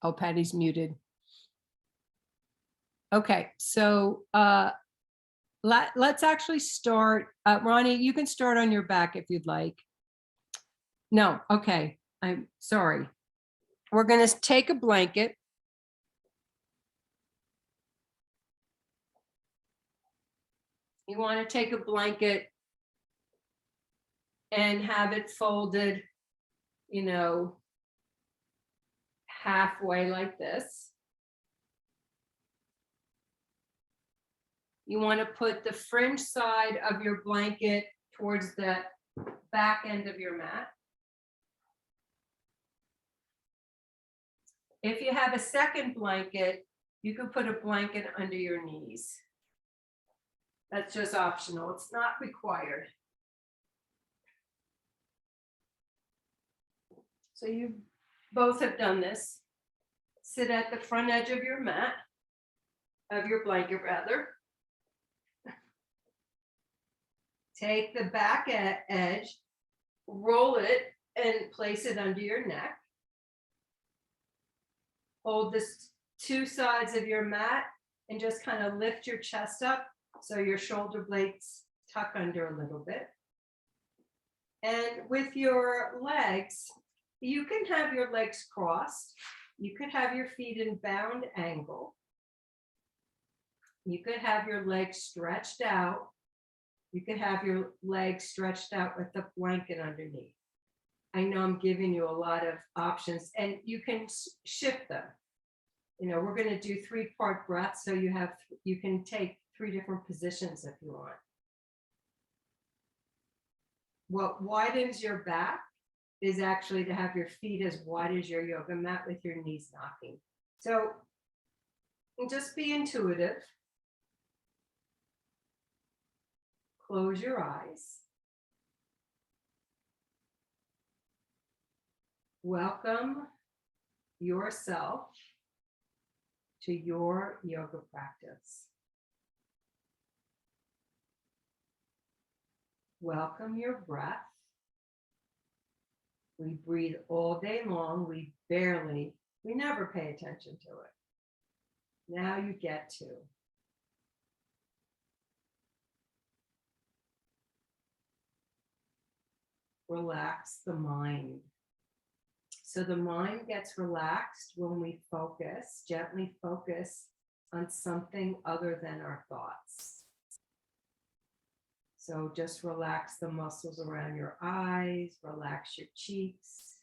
Oh, Patty's muted. Okay, so let's actually start. Ronnie, you can start on your back if you'd like. No, okay, I'm sorry. We're going to take a blanket. You want to take a blanket and have it folded, you know, halfway like this. You want to put the fringe side of your blanket towards the back end of your mat. If you have a second blanket, you can put a blanket under your knees. That's just optional. It's not required. So you both have done this. Sit at the front edge of your mat, of your blanket rather. Take the back edge, roll it, and place it under your neck. Hold this two sides of your mat and just kind of lift your chest up so your shoulder blades tuck under a little bit. And with your legs, you can have your legs crossed. You could have your feet in bound angle. You could have your legs stretched out. You could have your legs stretched out with the blanket underneath. I know I'm giving you a lot of options, and you can shift them. You know, we're going to do 3-part breaths, so you can take 3 different positions if you want. What widens your back is actually to have your feet as wide as your yoga mat with your knees knocking. So just be intuitive. Close your eyes. Welcome yourself to your yoga practice. Welcome your breath. We breathe all day long. We never pay attention to it. Now you get to. Relax the mind. So the mind gets relaxed when we focus, gently focus on something other than our thoughts. So just relax the muscles around your eyes, relax your cheeks,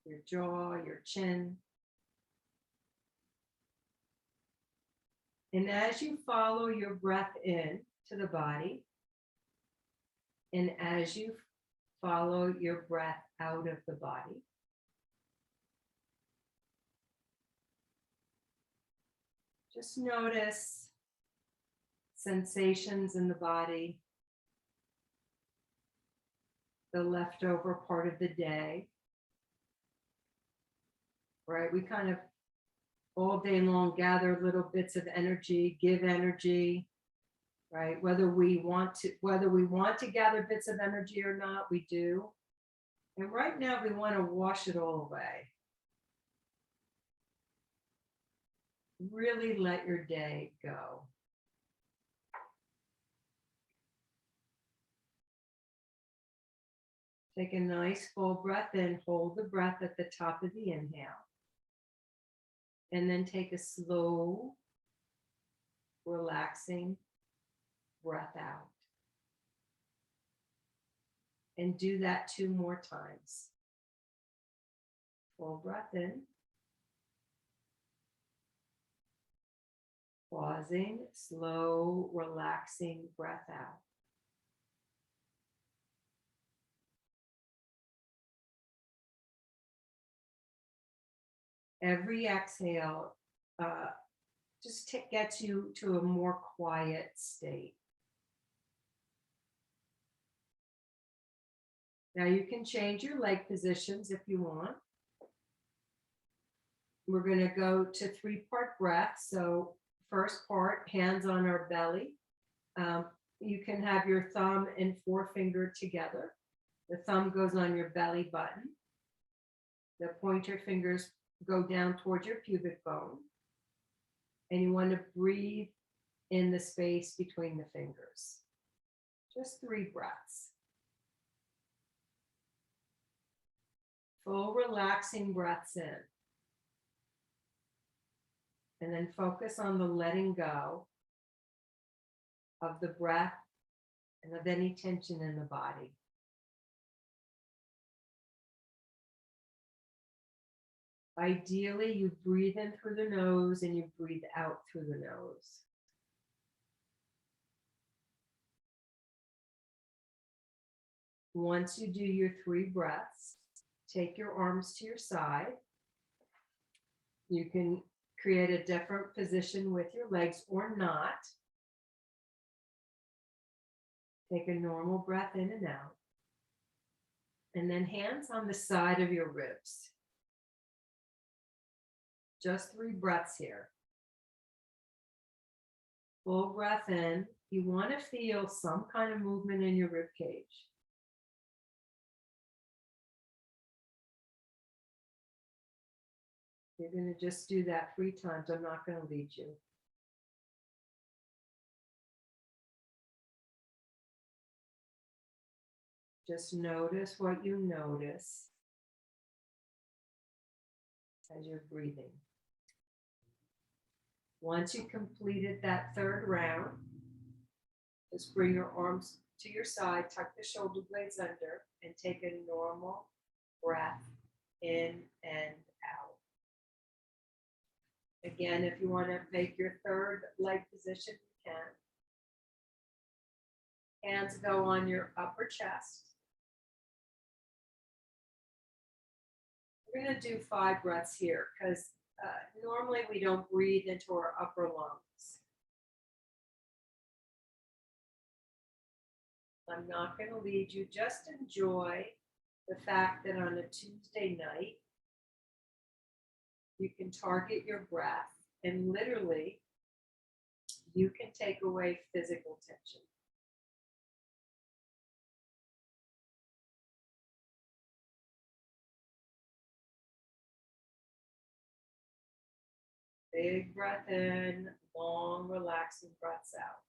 your jaw, your chin. And as you follow your breath in to the body, and as you follow your breath out of the body, just notice sensations in the body, the leftover part of the day, right? We kind of all day long gather little bits of energy, give energy, right? Whether we want to gather bits of energy or not, we do. And right now we want to wash it all away. Really let your day go. Take a nice full breath in, hold the breath at the top of the inhale. And then take a slow, relaxing breath out. And do that 2 more times. Full breath in. Pausing, slow, relaxing breath out. Every exhale just gets you to a more quiet state. Now you can change your leg positions if you want. We're going to go to 3-part breath. So first part, hands on our belly. You can have your thumb and forefinger together. The thumb goes on your belly button. The pointer fingers go down towards your pubic bone. And you want to breathe in the space between the fingers. Just 3 breaths. Full relaxing breaths in. And then focus on the letting go of the breath and of any tension in the body. Ideally, you breathe in through the nose and you breathe out through the nose. Once you do your 3 breaths, take your arms to your side. You can create a different position with your legs or not. Take a normal breath in and out. And then hands on the side of your ribs. Just 3 breaths here. Full breath in. You want to feel some kind of movement in your rib cage. You're going to just do that 3 times. I'm not going to lead you. Just notice what you notice as you're breathing. Once you completed that 3rd round, just bring your arms to your side, tuck the shoulder blades under, and take a normal breath in and out. Again, if you want to make your 3rd leg position, you can. Hands go on your upper chest. We're going to do 5 breaths here because normally we don't breathe into our upper lungs. I'm not going to lead you. Just enjoy the fact that on a Tuesday night, you can target your breath and literally you can take away physical tension. Big breath in, long, relaxing breaths out.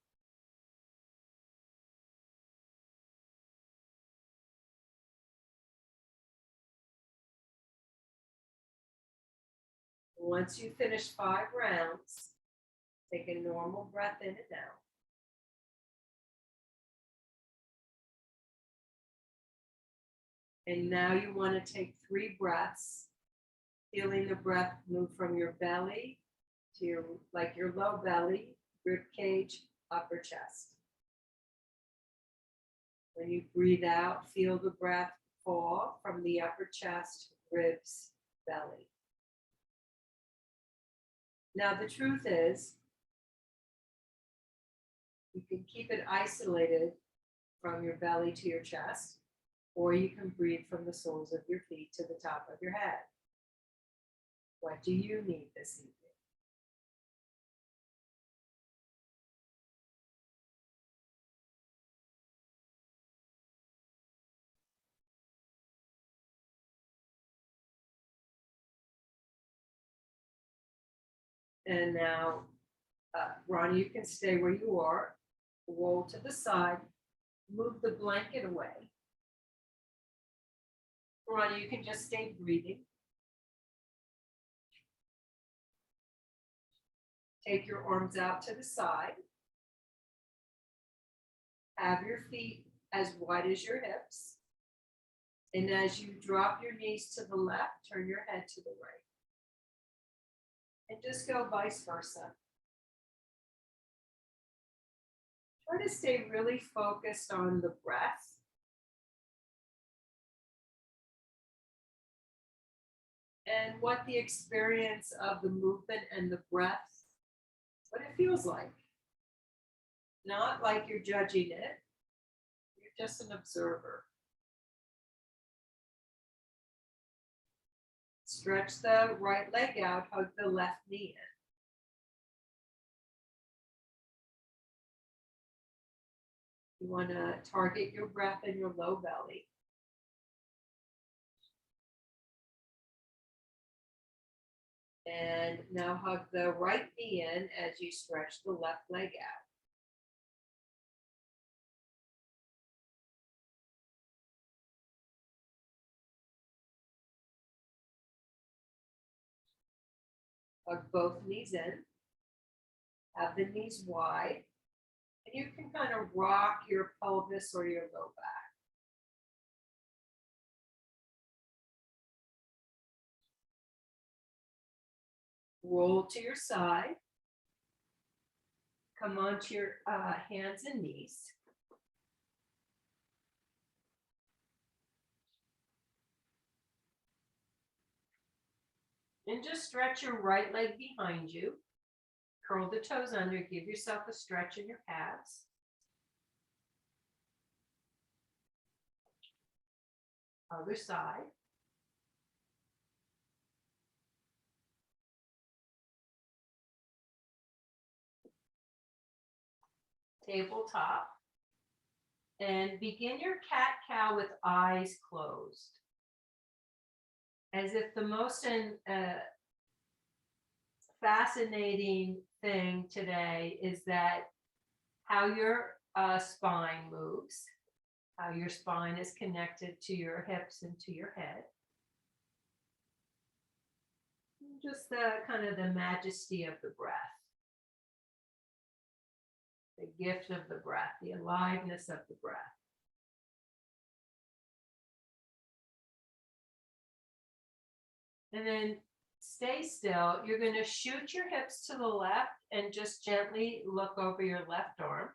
Once you finish 5 rounds, take a normal breath in and out. And now you want to take 3 breaths, feeling the breath move from your belly to your low belly, rib cage, upper chest. When you breathe out, feel the breath fall from the upper chest, ribs, belly. Now the truth is, you can keep it isolated from your belly to your chest, or you can breathe from the soles of your feet to the top of your head. What do you need this evening? And now, Ronnie, you can stay where you are, roll to the side, move the blanket away. Ronnie, you can just stay breathing. Take your arms out to the side. Have your feet as wide as your hips. And as you drop your knees to the left, turn your head to the right. And just go vice versa. Try to stay really focused on the breath. And what the experience of the movement and the breath, what it feels like. Not like you're judging it. You're just an observer. Stretch the right leg out, hug the left knee in. You want to target your breath in your low belly. And now hug the right knee in as you stretch the left leg out. Hug both knees in. Have the knees wide. And you can kind of rock your pelvis or your low back. Roll to your side. Come onto your hands and knees. And just stretch your right leg behind you. Curl the toes under. Give yourself a stretch in your calves. Other side. Tabletop. And begin your cat-cow with eyes closed. As if the most fascinating thing today is that how your spine moves, how your spine is connected to your hips and to your head. Just the kind of the majesty of the breath, the gift of the breath, the aliveness of the breath. And then stay still. You're going to shoot your hips to the left and just gently look over your left arm.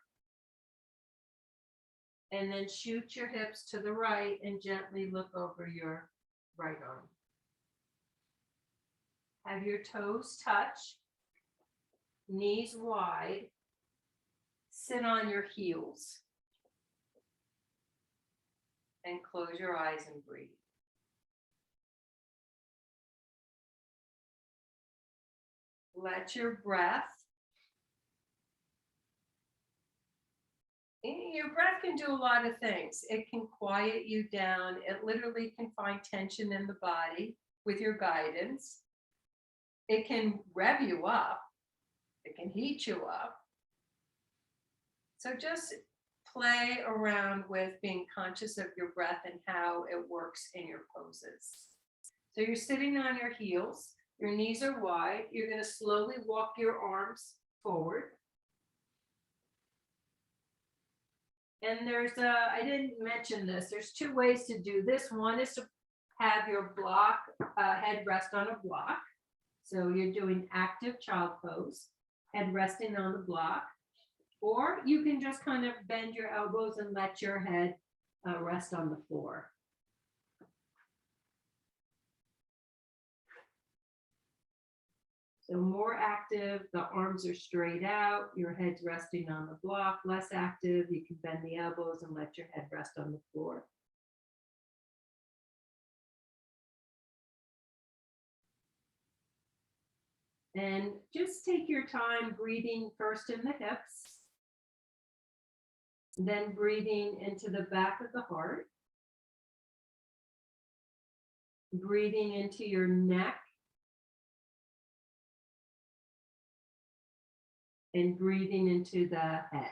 And then shoot your hips to the right and gently look over your right arm. Have your toes touch, knees wide. Sit on your heels. And close your eyes and breathe. Let your breath, your breath can do a lot of things. It can quiet you down. It literally can find tension in the body with your guidance. It can rev you up. It can heat you up. So just play around with being conscious of your breath and how it works in your poses. So you're sitting on your heels. Your knees are wide. You're going to slowly walk your arms forward. And I didn't mention this, there's two ways to do this. One is to have your block, head rest on a block. So you're doing active child pose, head resting on the block. Or you can just kind of bend your elbows and let your head rest on the floor. So more active, the arms are straight out, your head's resting on the block. Less active, you can bend the elbows and let your head rest on the floor. And just take your time breathing first in the hips, then breathing into the back of the heart, breathing into your neck, and breathing into the head.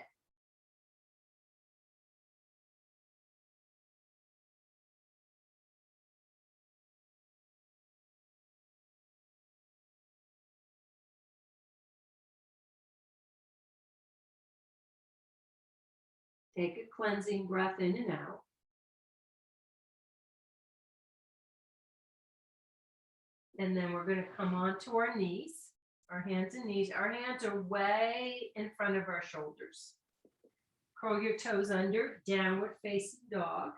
Take a cleansing breath in and out. And then we're going to come onto our knees, our hands and knees. Our hands are way in front of our shoulders. Curl your toes under, downward facing dog.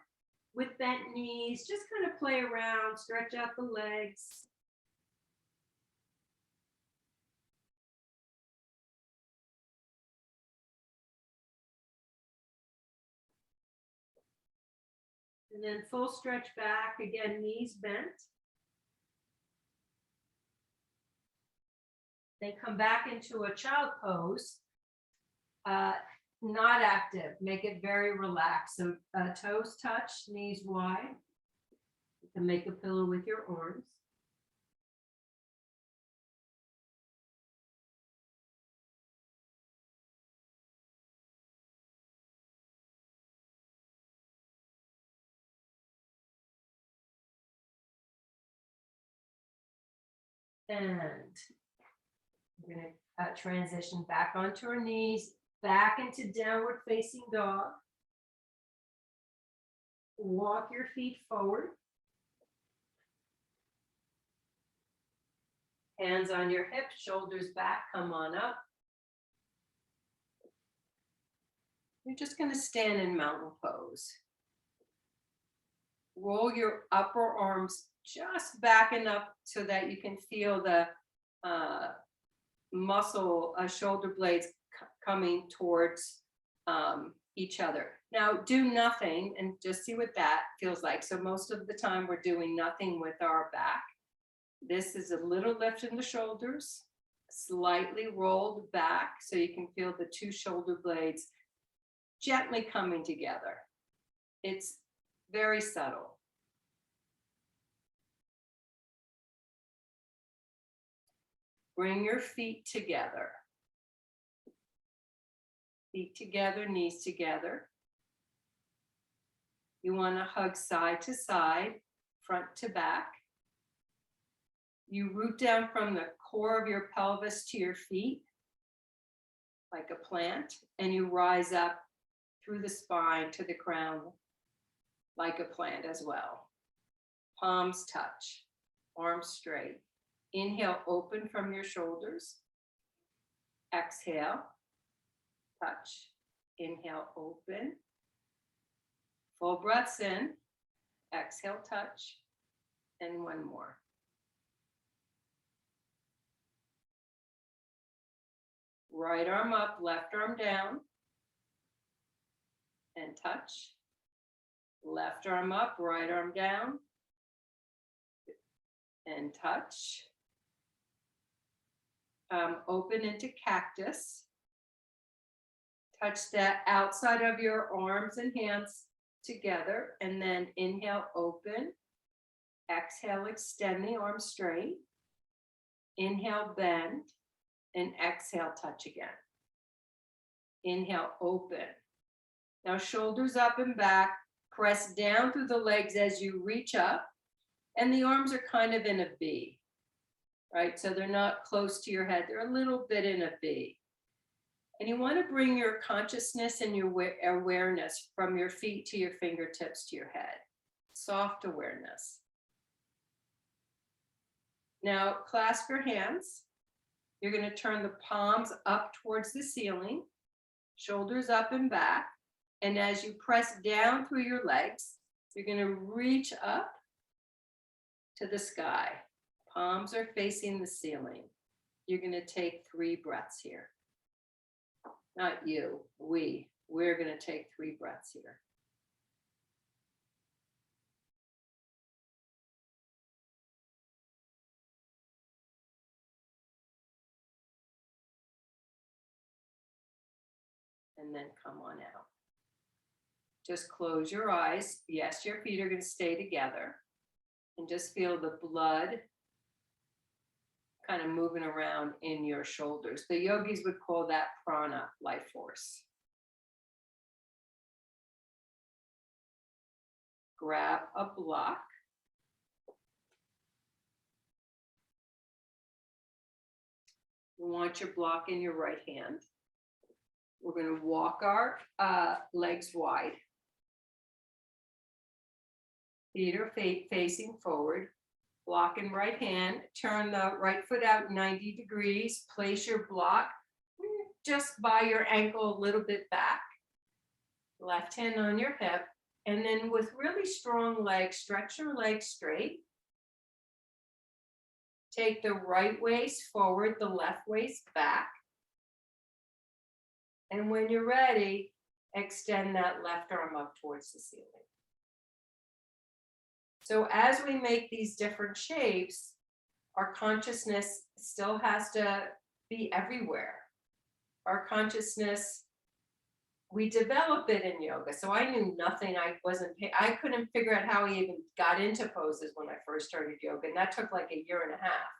With bent knees, just kind of play around, stretch out the legs. And then full stretch back, again, knees bent. Then come back into a child pose. Not active, make it very relaxed. So toes touch, knees wide. You can make a pillow with your arms. And we're going to transition back onto our knees, back into downward facing dog. Walk your feet forward. Hands on your hips, shoulders back, come on up. You're just going to stand in mountain pose. Roll your upper arms just back enough so that you can feel the shoulder blades coming towards each other. Now do nothing and just see what that feels like. So most of the time we're doing nothing with our back. This is a little lift in the shoulders, slightly rolled back so you can feel the two shoulder blades gently coming together. It's very subtle. Bring your feet together. Feet together, knees together. You want to hug side to side, front to back. You root down from the core of your pelvis to your feet, like a plant, and you rise up through the spine to the crown, like a plant as well. Palms touch, arms straight. Inhale, open from your shoulders. Exhale, touch. Inhale, open. Full breaths in. Exhale, touch. And one more. Right arm up, left arm down. And touch. Left arm up, right arm down. And touch. Open into cactus. Touch that outside of your arms and hands together, and then inhale, open. Exhale, extend the arms straight. Inhale, bend, and exhale, touch again. Inhale, open. Now shoulders up and back, press down through the legs as you reach up, and the arms are kind of in a V, right? So they're not close to your head, they're a little bit in a V. And you want to bring your consciousness and your awareness from your feet to your fingertips to your head. Soft awareness. Now clasp your hands. You're going to turn the palms up towards the ceiling, shoulders up and back. And as you press down through your legs, you're going to reach up to the sky. Palms are facing the ceiling. You're going to take 3 breaths here. Not you, we're going to take 3 breaths here. And then come on out. Just close your eyes. Yes, your feet are going to stay together. And just feel the blood kind of moving around in your shoulders. The yogis would call that prana, life force. Grab a block. You want your block in your right hand. We're going to walk our legs wide. Feet are facing forward. Block in right hand. Turn the right foot out 90 degrees. Place your block just by your ankle a little bit back. Left hand on your hip. And then with really strong legs, stretch your legs straight. Take the right waist forward, the left waist back. And when you're ready, extend that left arm up towards the ceiling. So as we make these different shapes, our consciousness still has to be everywhere. Our consciousness, we develop it in yoga. So I knew nothing. I couldn't figure out how I even got into poses when I first started yoga. And that took like a year and a half.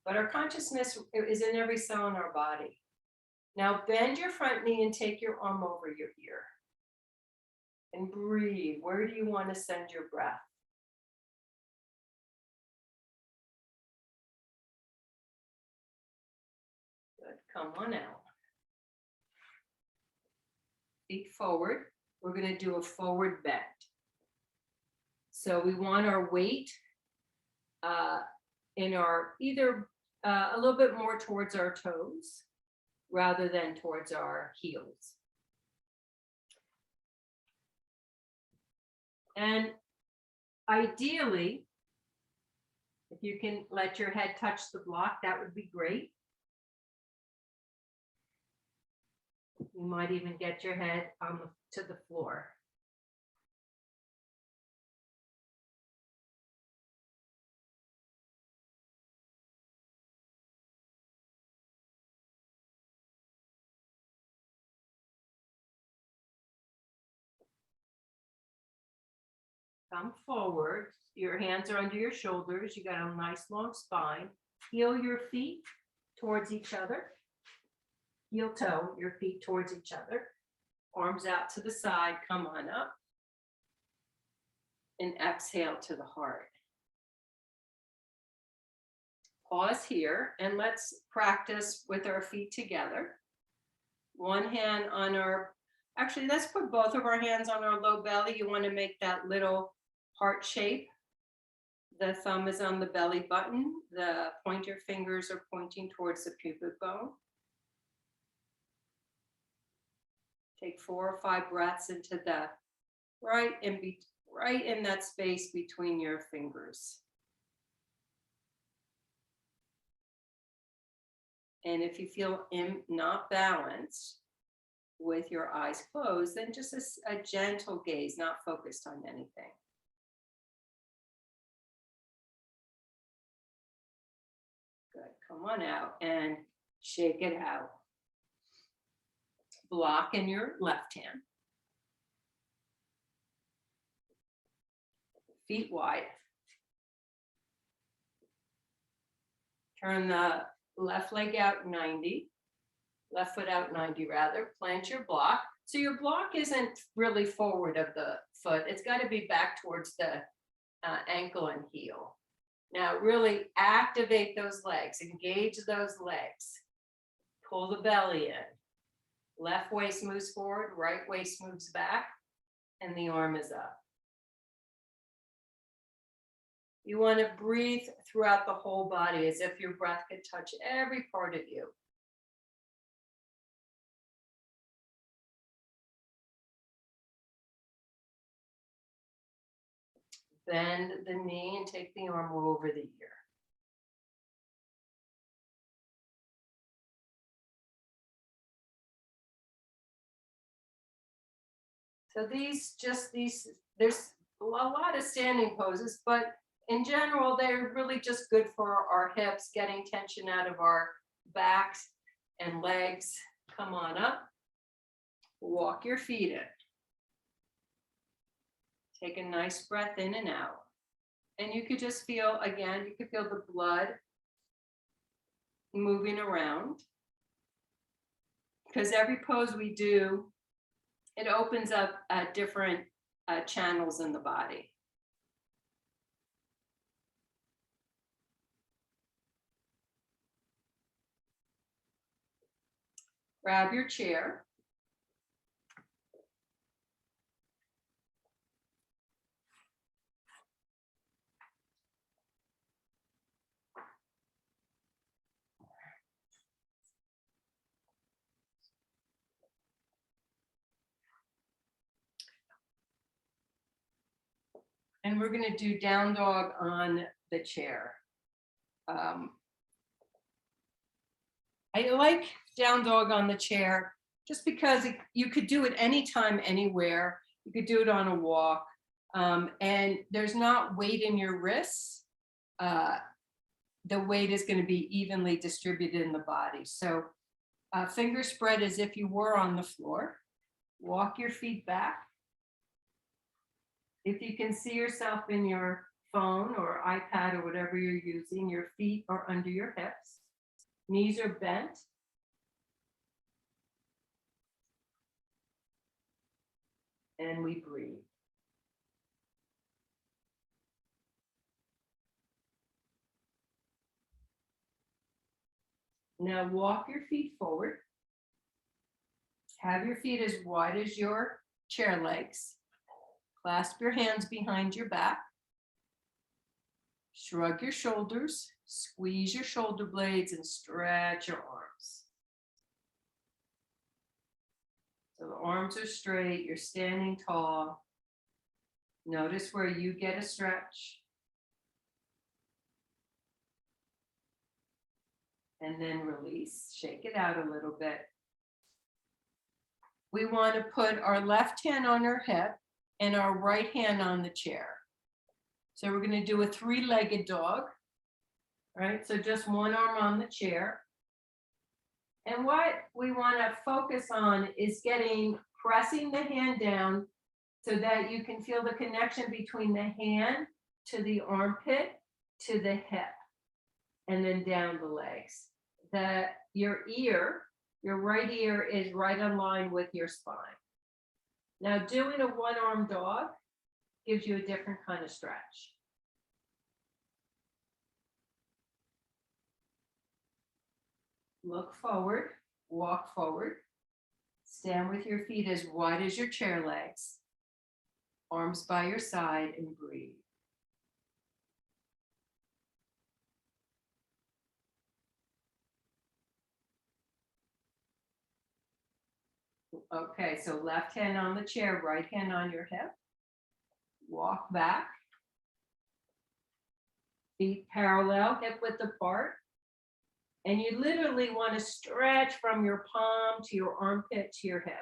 But our consciousness is in every cell in our body. Now bend your front knee and take your arm over your ear. And breathe. Where do you want to send your breath? come on out. Feet forward. We're going to do a forward bend. So we want our weight in our either a little bit more towards our toes rather than towards our heels. And ideally, if you can let your head touch the block, that would be great. You might even get your head to the floor. Come forward. Your hands are under your shoulders. You got a nice long spine. Heel your feet towards each other. Heel toe, your feet towards each other. Arms out to the side. Come on up. And exhale to the heart. Pause here and let's practice with our feet together. One hand on our, actually let's put both of our hands on our low belly. You want to make that little heart shape. The thumb is on the belly button. The pointer fingers are pointing towards the pubic bone. Take 4 or 5 breaths into the right in that space between your fingers. And if you feel not balanced with your eyes closed, then just a gentle gaze, not focused on anything. Good. Come on out and shake it out. Block in your left hand. Feet wide. Turn the left leg out 90. Left foot out 90 rather. Plant your block. So your block isn't really forward of the foot. It's got to be back towards the ankle and heel. Now really activate those legs. Engage those legs. Pull the belly in. Left waist moves forward, right waist moves back, and the arm is up. You want to breathe throughout the whole body as if your breath could touch every part of you. Bend the knee and take the arm over the ear. So there's a lot of standing poses, but in general, they're really just good for our hips, getting tension out of our backs and legs. Come on up. Walk your feet in. Take a nice breath in and out. And you could just feel, again, you could feel the blood moving around. Because every pose we do, it opens up different channels in the body. Grab your chair. And we're going to do down dog on the chair. I like down dog on the chair just because you could do it anytime, anywhere. You could do it on a walk. And there's not weight in your wrists. The weight is going to be evenly distributed in the body. So finger spread as if you were on the floor. Walk your feet back. If you can see yourself in your phone or iPad or whatever you're using, your feet are under your hips. Knees are bent. And we breathe. Now walk your feet forward. Have your feet as wide as your chair legs. Clasp your hands behind your back. Shrug your shoulders, squeeze your shoulder blades, and stretch your arms. So the arms are straight, you're standing tall. Notice where you get a stretch. And then release, shake it out a little bit. We want to put our left hand on our hip and our right hand on the chair. So we're going to do a three-legged dog, right? So just one arm on the chair. And what we want to focus on is pressing the hand down so that you can feel the connection between the hand to the armpit to the hip and then down the legs. Your right ear is right in line with your spine. Now doing a one-arm dog gives you a different kind of stretch. Look forward, walk forward, stand with your feet as wide as your chair legs, arms by your side, and breathe. Okay, so left hand on the chair, right hand on your hip. Walk back. Feet parallel, hip width apart. And you literally want to stretch from your palm to your armpit to your hip.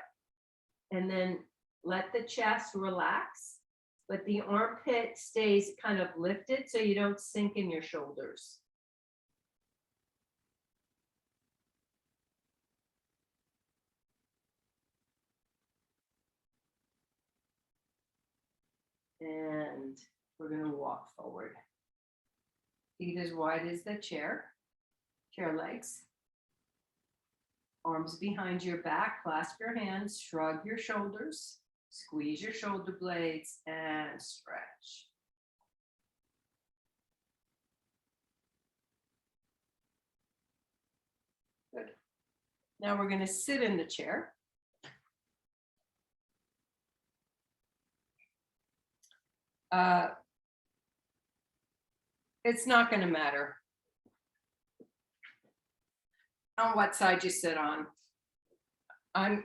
And then let the chest relax, but the armpit stays kind of lifted so you don't sink in your shoulders. And we're going to walk forward. Feet as wide as the chair legs. Arms behind your back, clasp your hands, shrug your shoulders, squeeze your shoulder blades, and stretch. Good. Now we're going to sit in the chair. It's not going to matter on what side you sit on.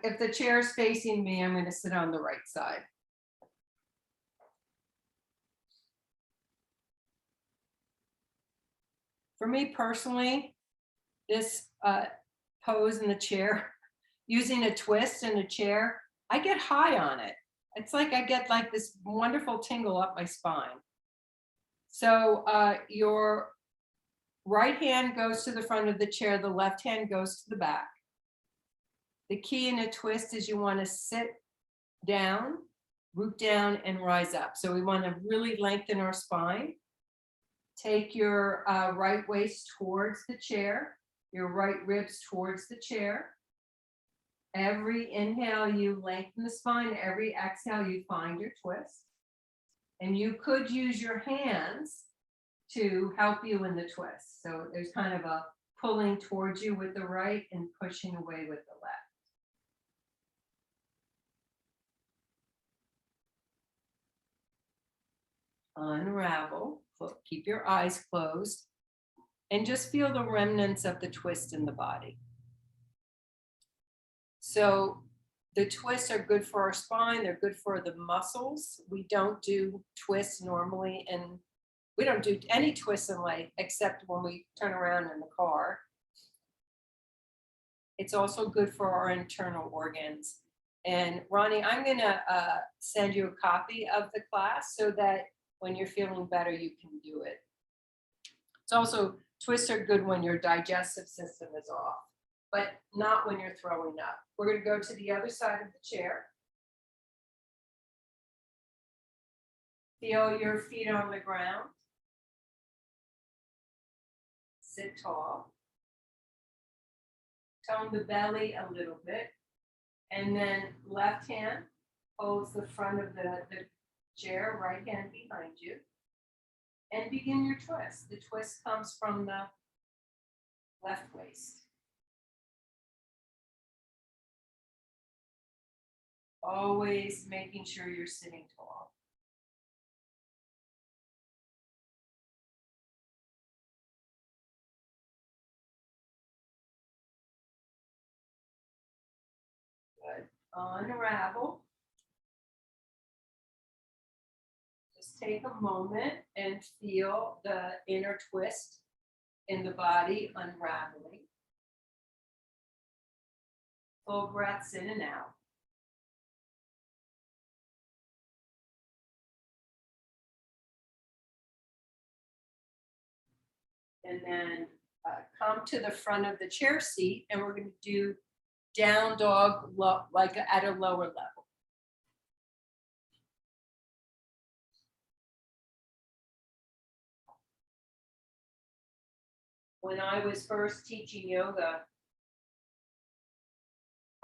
If the chair is facing me, I'm going to sit on the right side. For me personally, this pose in the chair, using a twist in a chair, I get high on it. It's like I get like this wonderful tingle up my spine. So your right hand goes to the front of the chair, the left hand goes to the back. The key in a twist is you want to sit down, root down, and rise up. So we want to really lengthen our spine. Take your right waist towards the chair, your right ribs towards the chair. Every inhale, you lengthen the spine. Every exhale, you find your twist. And you could use your hands to help you in the twist. So there's kind of a pulling towards you with the right and pushing away with the left. Unravel, keep your eyes closed, and just feel the remnants of the twist in the body. So the twists are good for our spine, they're good for the muscles. We don't do twists normally, and we don't do any twists in life except when we turn around in the car. It's also good for our internal organs. And Ronnie, I'm gonna send you a copy of the class so that when you're feeling better, you can do it. It's also, twists are good when your digestive system is off, but not when you're throwing up. We're going to go to the other side of the chair. Feel your feet on the ground. Sit tall. Tone the belly a little bit. And then left hand holds the front of the chair, right hand behind you. And begin your twist. The twist comes from the left waist. Always making sure you're sitting tall. Good. Unravel. Just take a moment and feel the inner twist in the body unraveling. Full breaths in and out. And then come to the front of the chair seat, and we're going to do down dog like at a lower level. When I was first teaching yoga,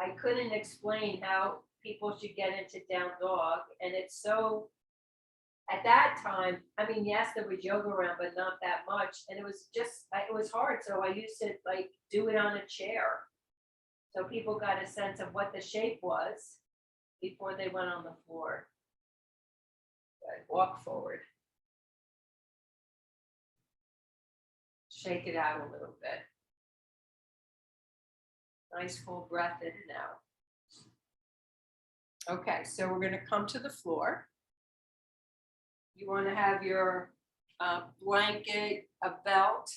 I couldn't explain how people should get into down dog. And it's so, at that time, I mean, yes, there was yoga around, but not that much. And it was just, it was hard. So I used to like do it on a chair. So people got a sense of what the shape was before they went on the floor. Good. Walk forward. Shake it out a little bit. Nice full breath in and out. Okay, so we're going to come to the floor. You want to have your blanket, a belt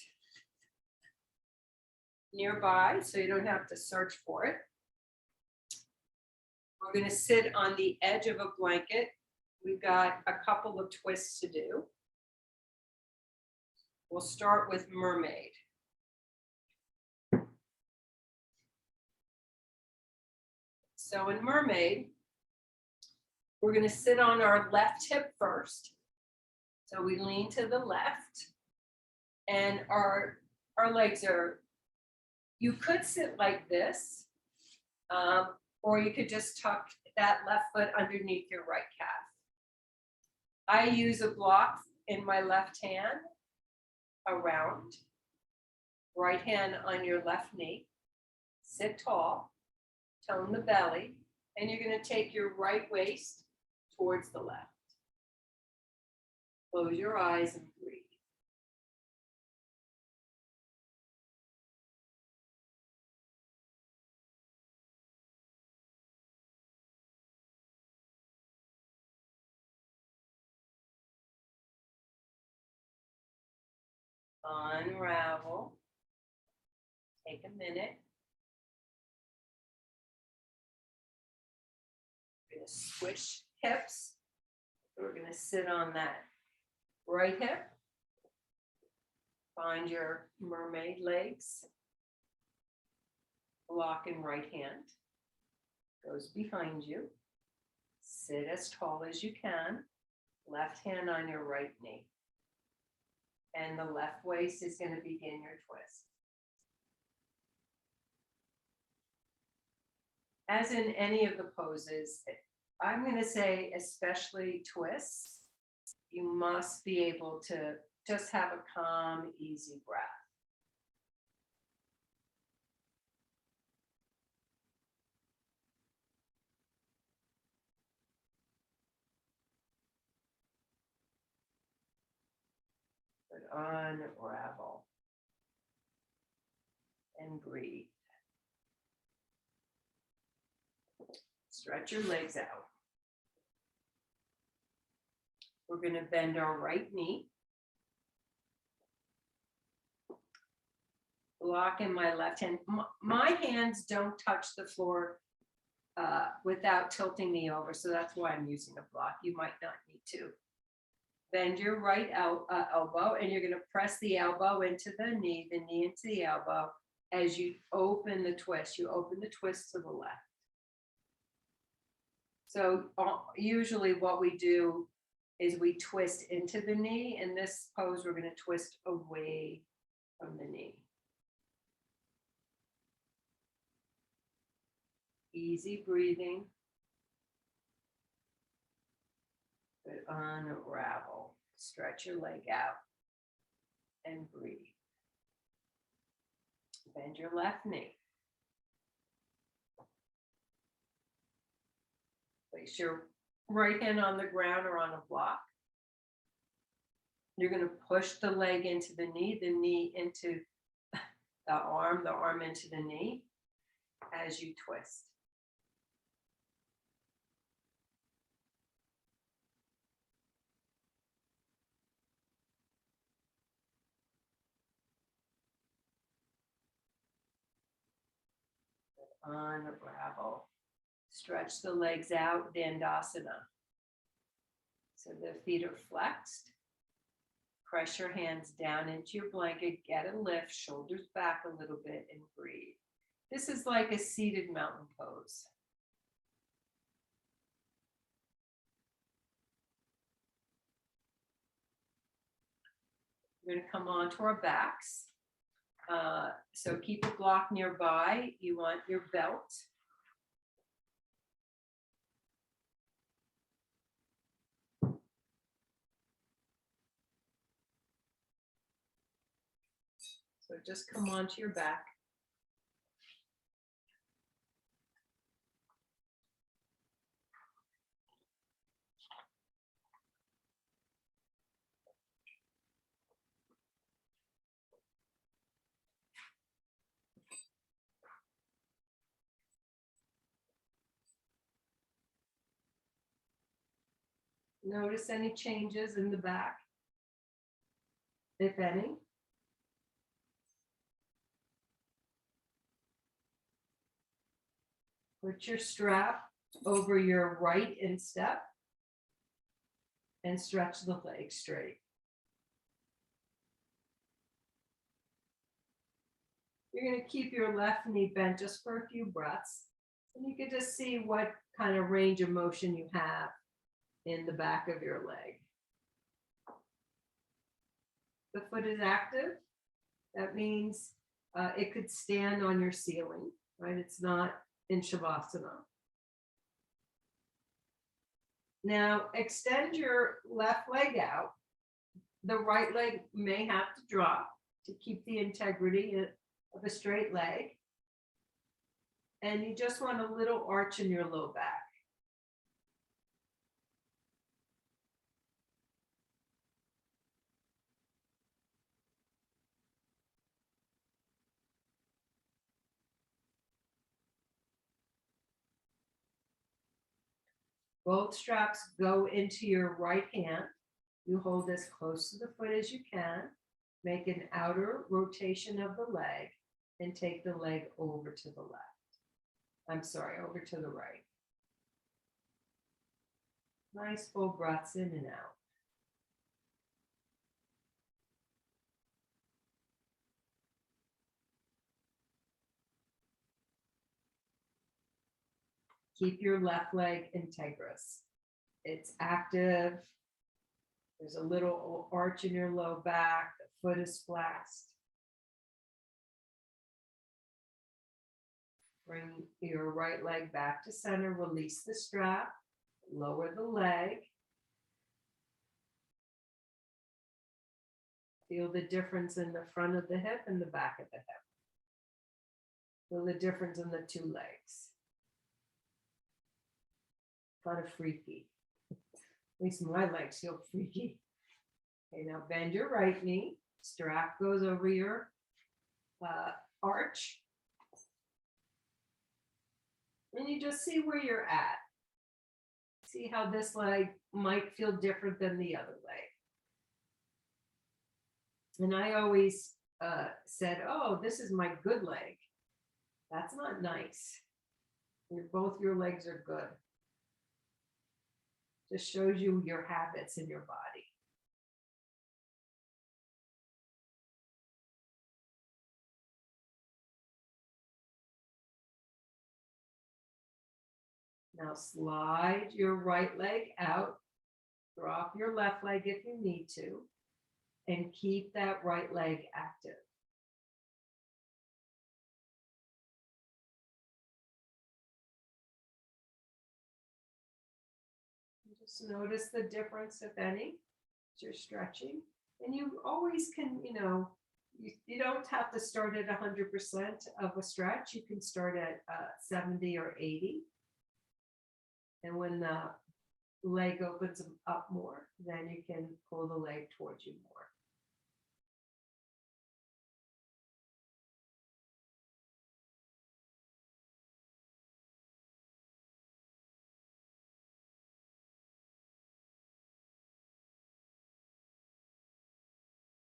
nearby so you don't have to search for it. We're going to sit on the edge of a blanket. We've got a couple of twists to do. We'll start with mermaid. So in mermaid, we're going to sit on our left hip first. So we lean to the left, and our legs are, you could sit like this, or you could just tuck that left foot underneath your right calf. I use a block in my left hand around, right hand on your left knee, sit tall, tone the belly, and you're going to take your right waist towards the left. Close your eyes and breathe. Unravel. Take a minute. We're going to switch hips. We're going to sit on that right hip. Find your mermaid legs. Block in right hand. Goes behind you. Sit as tall as you can. Left hand on your right knee. And the left waist is going to begin your twist. As in any of the poses, I'm going to say especially twists, you must be able to just have a calm, easy breath. But unravel and breathe. Stretch your legs out. We're going to bend our right knee. Block in my left hand. My hands don't touch the floor without tilting me over, so that's why I'm using a block. You might not need to. Bend your right elbow, and you're going to press the elbow into the knee into the elbow as you open the twist. You open the twist to the left. So usually what we do is we twist into the knee. In this pose, we're going to twist away from the knee. Easy breathing. But unravel. Stretch your leg out and breathe. Bend your left knee. Place your right hand on the ground or on a block. You're going to push the leg into the knee into the arm into the knee as you twist. Unravel. Stretch the legs out, Dandasana. So the feet are flexed. Press your hands down into your blanket, get a lift, shoulders back a little bit, and breathe. This is like a seated mountain pose. We're going to come onto our backs. So keep a block nearby. You want your belt. So just come onto your back. Notice any changes in the back, if any. Put your strap over your right instep and stretch the leg straight. You're going to keep your left knee bent just for a few breaths, and you can just see what kind of range of motion you have in the back of your leg. The foot is active. That means it could stand on your ceiling, right? It's not in Shavasana. Now extend your left leg out. The right leg may have to drop to keep the integrity of a straight leg. And you just want a little arch in your low back. Both straps go into your right hand. You hold as close to the foot as you can. Make an outer rotation of the leg and take the leg over to the left. I'm sorry, over to the right. Nice full breaths in and out. Keep your left leg integrous. It's active. There's a little arch in your low back. The foot is flexed. Bring your right leg back to center. Release the strap. Lower the leg. Feel the difference in the front of the hip and the back of the hip. Feel the difference in the two legs. Kind of freaky. At least my legs feel freaky. Okay, now bend your right knee. Strap goes over your arch. And you just see where you're at. See how this leg might feel different than the other leg. And I always said, oh, this is my good leg. That's not nice. Both your legs are good. Just shows you your habits in your body. Now slide your right leg out. Drop your left leg if you need to. And keep that right leg active. Just notice the difference, if any, as you're stretching. And you always can, you don't have to start at 100% of a stretch. You can start at 70 or 80. And when the leg opens up more, then you can pull the leg towards you more.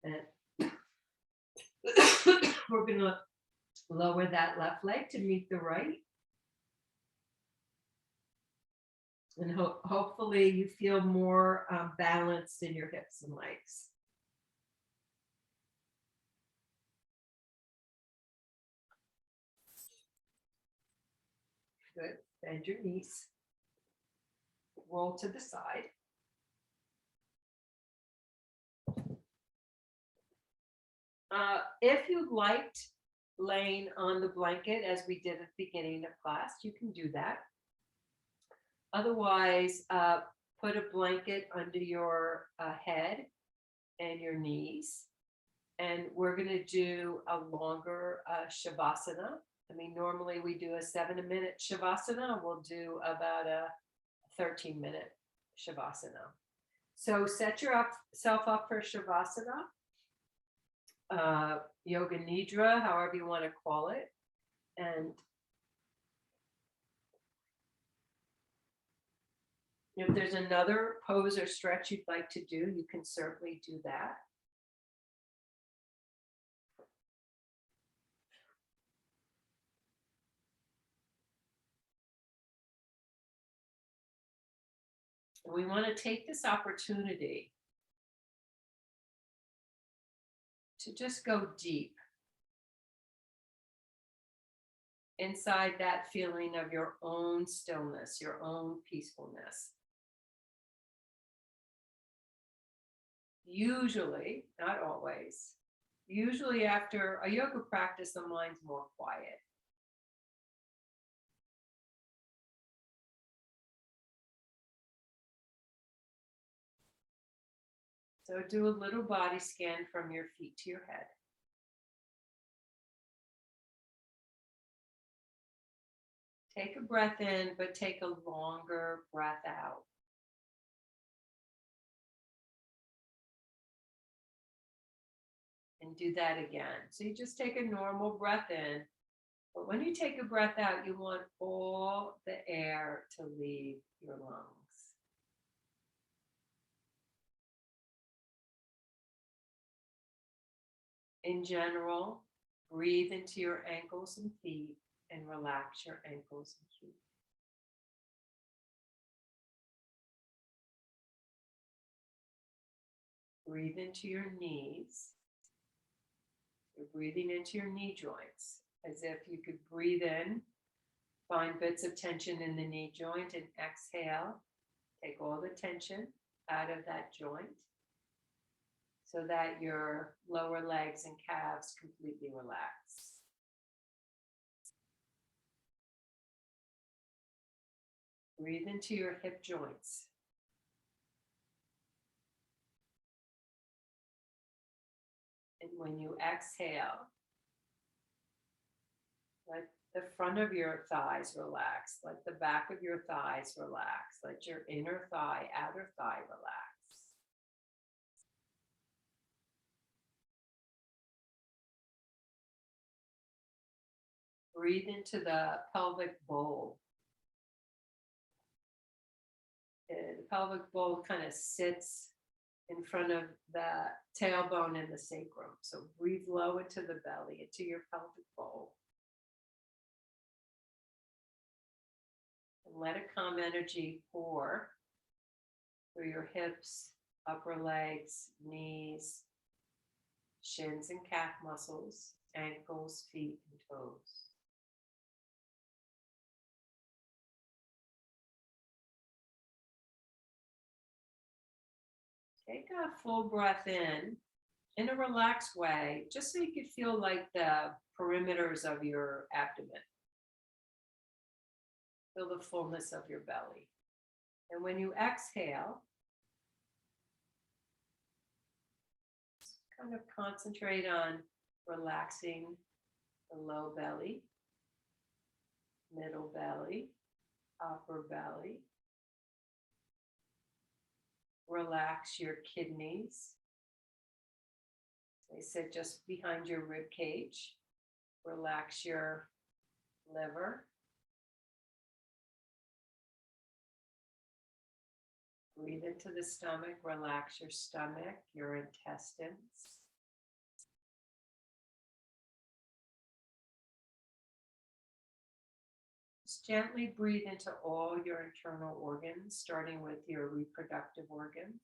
And we're going to lower that left leg to meet the right. And hopefully you feel more balanced in your hips and legs. Good. Bend your knees. Roll to the side. If you liked laying on the blanket as we did at the beginning of class, you can do that. Otherwise, put a blanket under your head and your knees. And we're going to do a longer shavasana. I mean, normally we do a 7-minute shavasana. We'll do about a 13-minute shavasana. So set yourself up for shavasana, yoga nidra, however you want to call it. And if there's another pose or stretch you'd like to do, you can certainly do that. We want to take this opportunity to just go deep inside that feeling of your own stillness, your own peacefulness. Usually, not always, usually after a yoga practice, the mind's more quiet. So do a little body scan from your feet to your head. Take a breath in, but take a longer breath out. And do that again. So you just take a normal breath in, but when you take a breath out, you want all the air to leave your lungs. In general, breathe into your ankles and feet and relax your ankles and feet. Breathe into your knees. You're breathing into your knee joints as if you could breathe in, find bits of tension in the knee joint, and exhale. Take all the tension out of that joint so that your lower legs and calves completely relax. Breathe into your hip joints. And when you exhale, let the front of your thighs relax. Let the back of your thighs relax. Let your inner thigh, outer thigh relax. Breathe into the pelvic bowl. The pelvic bowl kind of sits in front of the tailbone and the sacrum. So breathe low into the belly, into your pelvic bowl. And let a calm energy pour through your hips, upper legs, knees, shins and calf muscles, ankles, feet, and toes. Take a full breath in a relaxed way, just so you could feel like the perimeters of your abdomen. Feel the fullness of your belly. And when you exhale, kind of concentrate on relaxing the low belly, middle belly, upper belly, Relax your kidneys. They sit just behind your rib cage. Relax your liver. Breathe into the stomach. Relax your stomach, your intestines. Just gently breathe into all your internal organs, starting with your reproductive organs.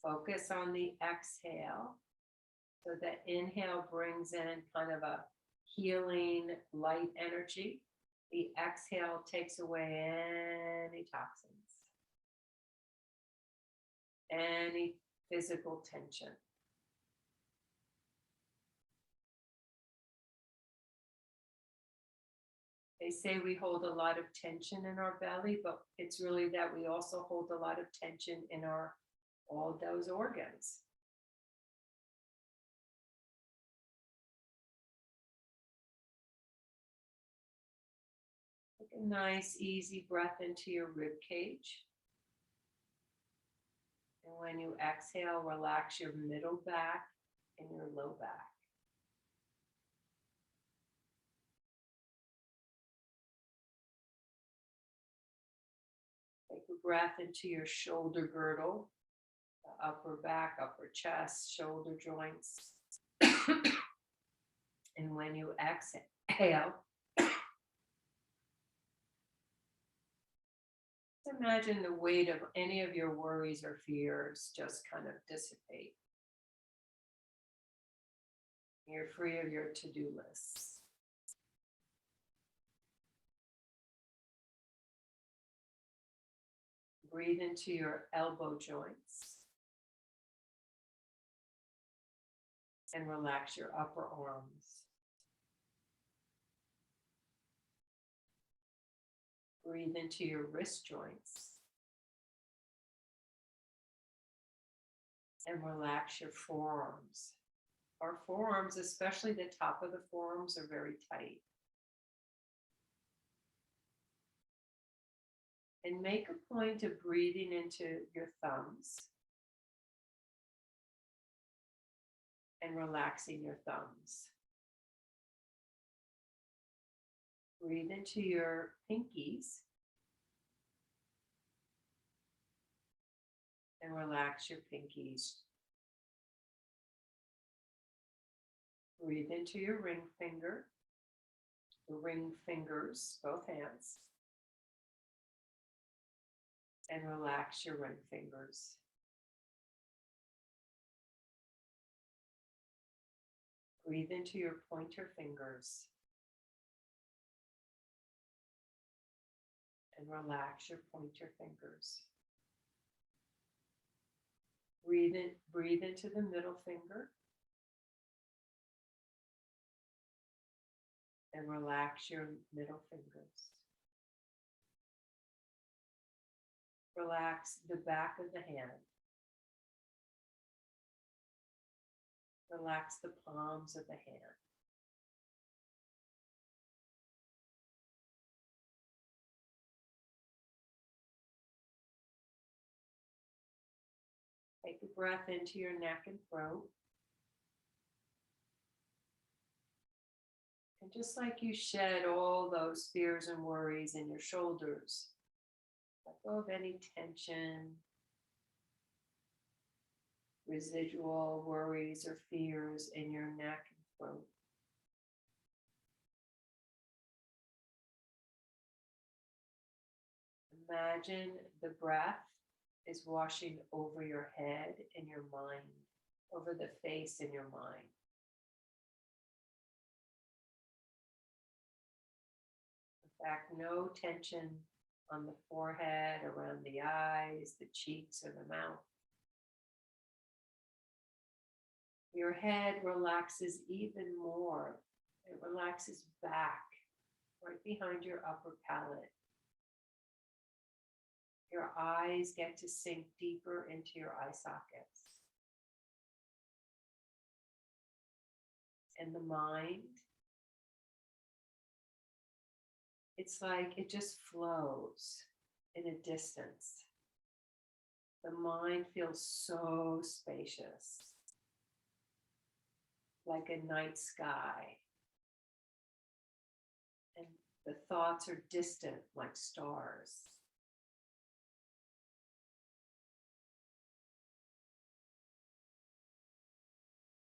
Focus on the exhale. So the inhale brings in kind of a healing light energy. The exhale takes away any toxins, any physical tension. They say we hold a lot of tension in our belly, but it's really that we also hold a lot of tension in all those organs. Take a nice, easy breath into your rib cage. And when you exhale, relax your middle back and your low back. Take a breath into your shoulder girdle, the upper back, upper chest, shoulder joints. And when you exhale, imagine the weight of any of your worries or fears just kind of dissipate. You're free of your to-do lists. Breathe into your elbow joints and relax your upper arms. Breathe into your wrist joints and relax your forearms. Our forearms, especially the top of the forearms, are very tight. And make a point of breathing into your thumbs and relaxing your thumbs. Breathe into your pinkies and relax your pinkies. Breathe into your ring finger, the ring fingers, both hands, and relax your ring fingers. Breathe into your pointer fingers and relax your pointer fingers. Breathe into the middle finger and relax your middle fingers. Relax the back of the hand. Relax the palms of the hand. Take a breath into your neck and throat. And just like you shed all those fears and worries in your shoulders, let go of any tension, residual worries or fears in your neck and throat. Imagine the breath is washing over your head and your mind, over the face and your mind. In fact, no tension on the forehead, around the eyes, the cheeks, or the mouth. Your head relaxes even more. It relaxes back, right behind your upper palate. Your eyes get to sink deeper into your eye sockets. And the mind, it's like it just flows in a distance. The mind feels so spacious, like a night sky. And the thoughts are distant, like stars.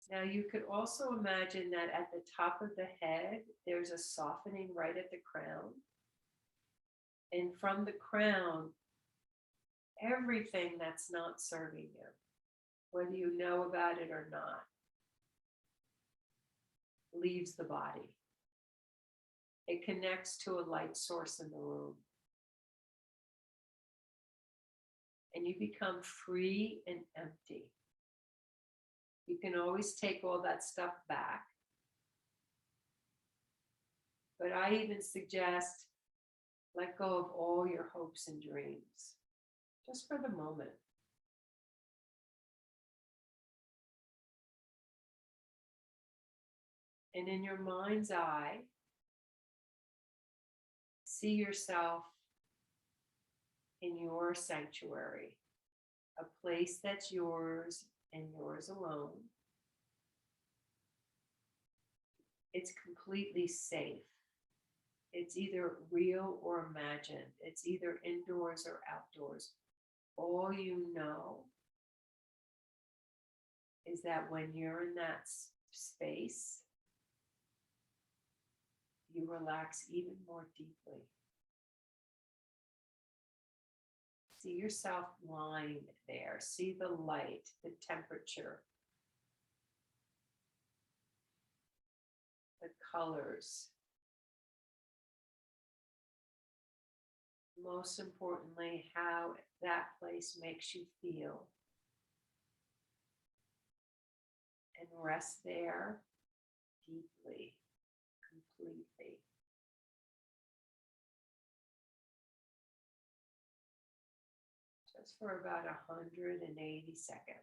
Now, you could also imagine that at the top of the head, there's a softening right at the crown. And from the crown, everything that's not serving you, whether you know about it or not, leaves the body. It connects to a light source in the room. And you become free and empty. You can always take all that stuff back. But I even suggest let go of all your hopes and dreams, just for the moment. And in your mind's eye, see yourself in your sanctuary, a place that's yours and yours alone. It's completely safe. It's either real or imagined. It's either indoors or outdoors. All you know is that when you're in that space, you relax even more deeply. See yourself lying there. See the light, the temperature, the colors. Most importantly, how that place makes you feel. And rest there deeply, completely. Just for about 180 seconds.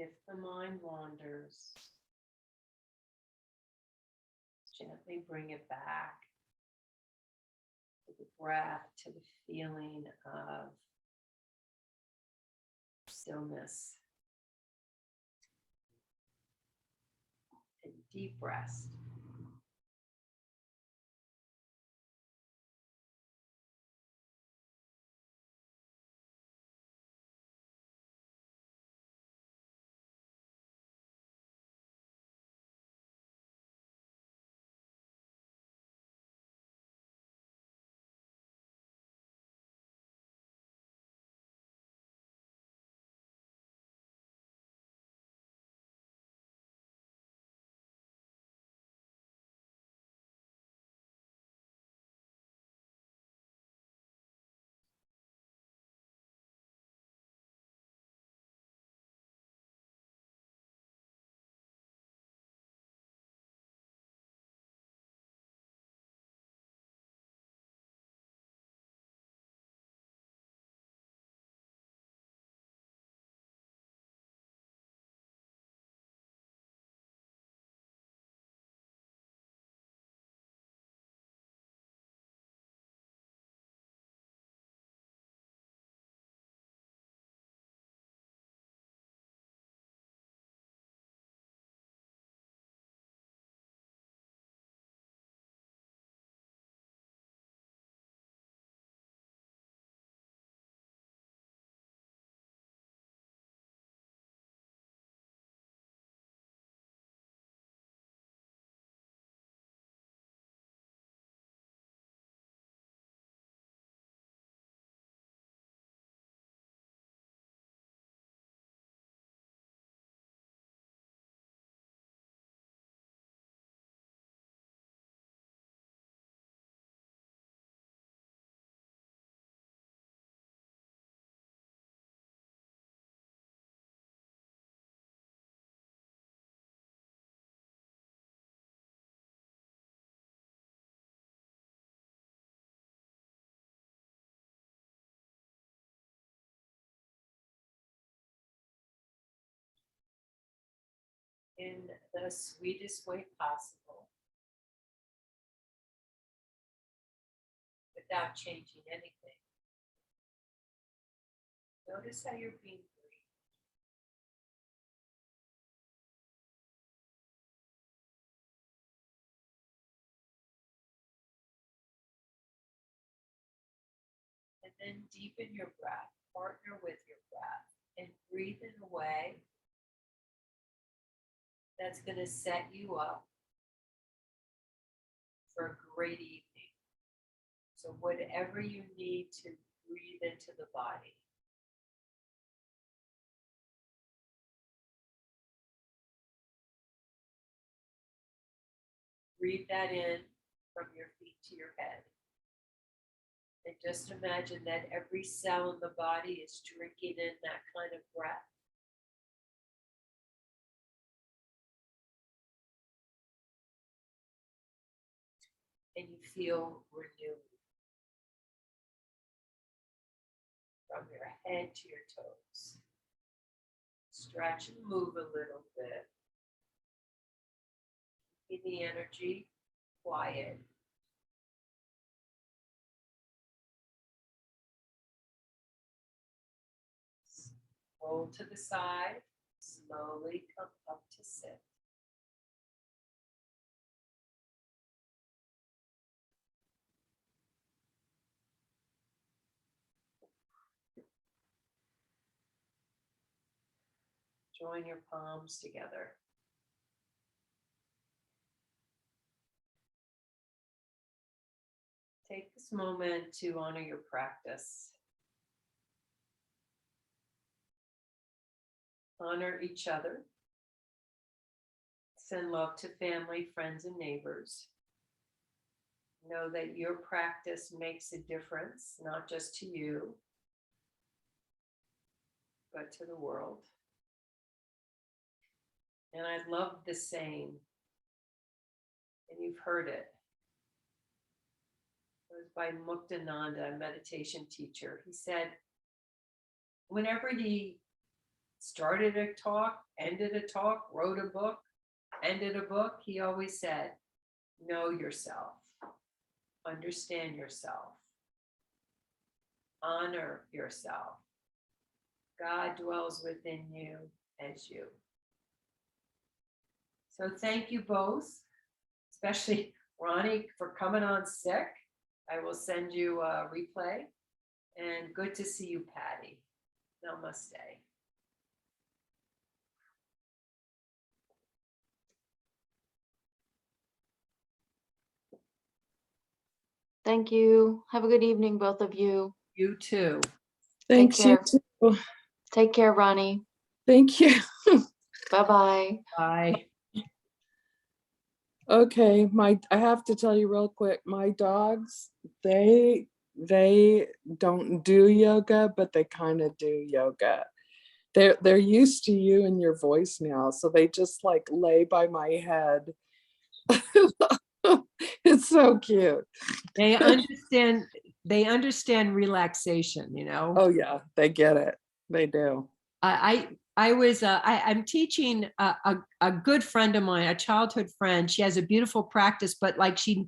If the mind wanders, gently bring it back to the breath, to the feeling of stillness and deep rest. in the sweetest way possible without changing anything. Notice how you're being breathed. And then deepen your breath, partner with your breath, and breathe in a way that's going to set you up for a great evening. So whatever you need to breathe into the body. Breathe that in from your feet to your head. And just imagine that every cell in the body is drinking in that kind of breath. And you feel renewed from your head to your toes. Stretch and move a little bit. Keep the energy quiet. Roll to the side. Slowly come up to sit. Join your palms together. Take this moment to honor your practice. Honor each other. Send love to family, friends, and neighbors. Know that your practice makes a difference, not just to you, but to the world. And I love the saying, and you've heard it. It was by Muktananda, a meditation teacher. He said, whenever he started a talk, ended a talk, wrote a book, ended a book, he always said, know yourself, understand yourself, honor yourself. God dwells within you as you. So thank you both, especially Ronnie, for coming on sick. I will send you a replay. And good to see you, Patty. Namaste. Thank you. Have a good evening, both of you. You too. Thanks, you too. Take care, Ronnie. Thank you. Bye-bye. Bye. Okay, I have to tell you real quick, my dogs, they don't do yoga, but they kind of do yoga. They're used to you and your voice now, so they just like lay by my head. It's so cute. They understand relaxation, you know. Oh yeah, they get it. They do. I'm teaching a good friend of mine, a childhood friend. She has a beautiful practice, but like she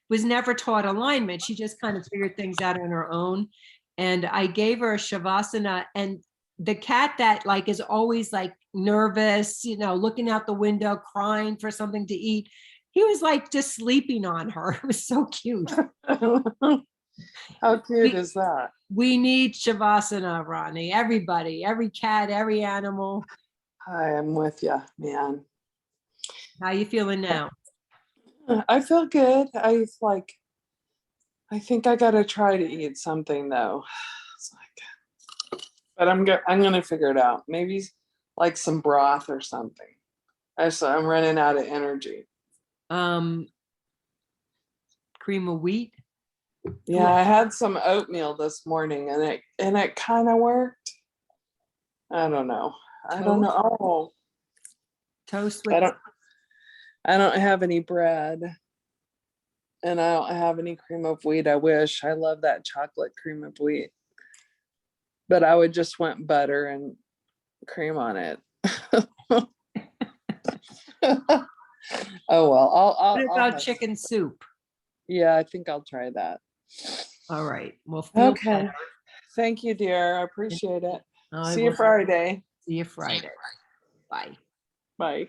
was never taught alignment. She just kind of figured things out on her own. And I gave her a shavasana, and the cat that like is always like nervous, you know, looking out the window, crying for something to eat. He was like just sleeping on her. It was so cute. How cute is that? We need shavasana, Ronnie. Everybody, every cat, every animal. I am with you, man. How you feeling now? I feel good. I think I gotta try to eat something though. It's like, but I'm gonna figure it out. Maybe like some broth or something. I'm running out of energy. Cream of wheat. Yeah, I had some oatmeal this morning and it kind of worked. I don't know. I don't know. Oh, Toast with I don't have any bread. And I don't have any cream of wheat. I wish. I love that chocolate cream of wheat. But I would just want butter and cream on it. Oh, well, What I'll about have- chicken soup? Yeah, I think I'll try that. All right, well, feel Okay. better. Thank you, dear. I appreciate it. I See you will Friday. See you Friday. Bye. Bye.